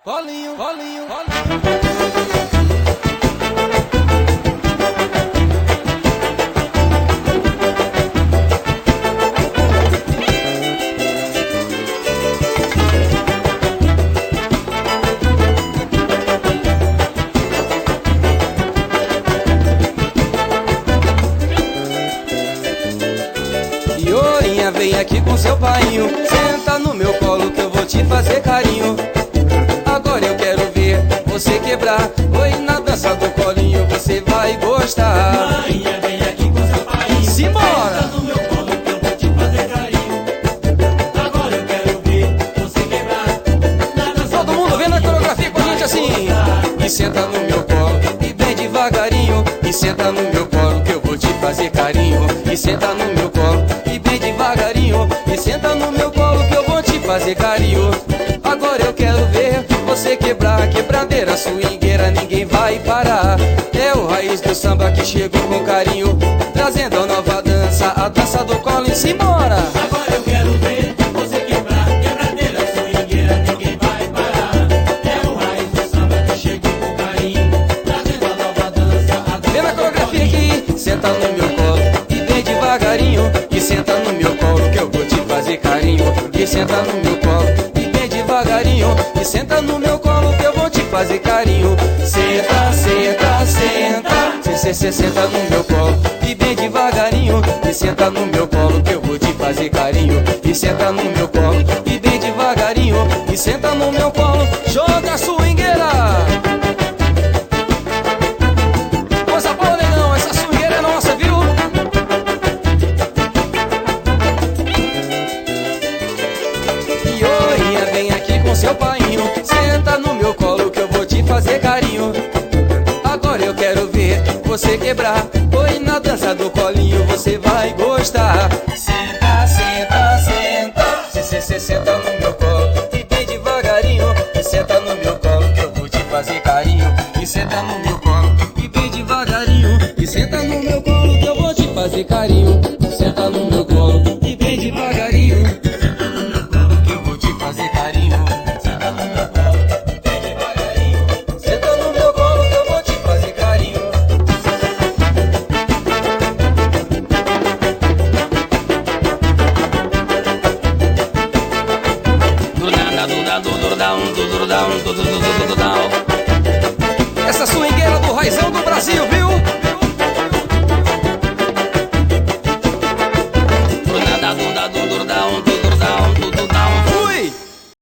Colinho, colinho, colinho. Ioinha, vem aqui com seu painho, senta no meu colo que eu vou te fazer carinho. Agora eu quero ver você quebrar. Oi, na dança do colinho você vai gostar. Ioinha, vem aqui com seu painho, simbora! senta no meu colo que eu vou te fazer carinho. Agora eu quero ver você quebrar. Na dança Todo mundo vendo a coreografia com a gente assim. E senta no meu colo e bem devagarinho. E senta no meu colo que eu vou te fazer carinho. E senta no meu colo e bem devagarinho. E senta no meu colo que eu vou te fazer carinho. Agora eu quero ver você quebrar. Quebradeira swingueira, ninguém vai parar. É o raiz do samba que chegou com carinho, trazendo a nova dança, a dança do colo. Simbora! Agora eu quero ver você quebrar. Quebradeira, swingueira, ninguém vai parar. É o raiz do samba que chegou com carinho, trazendo a nova dança, a dança. Vem na coreografia aqui, senta no meu colo e bem devagarinho. E senta no meu colo que eu vou te fazer carinho. E senta no meu colo e bem devagarinho. E senta no meu colo que eu vou te fazer carinho. Senta, senta, senta. Cê senta no meu colo e bem devagarinho. E senta no meu colo que eu vou te fazer carinho. E senta no meu colo e bem devagarinho. E senta no meu colo, joga a swingueira. Coisa boa, negão, essa swingueira é nossa, viu? Ioinha, vem aqui com seu painho, senta no meu colo que eu vou te fazer carinho. Agora eu quero ver você quebrar. Oi, na dança do colinho você vai gostar. Senta, senta, senta. Cê senta no meu colo e bem devagarinho. E senta no meu colo que eu vou te fazer carinho. E senta no meu colo e bem devagarinho. E senta no meu colo que eu vou te fazer carinho. Senta no meu colo e bem devagarinho. Senta no meu colo que eu vou te fazer carinho. Senta no meu colo bem devagarinho. Senta no meu colo que eu vou te fazer carinho. Essa swingueira do raizão do Brasil, viu?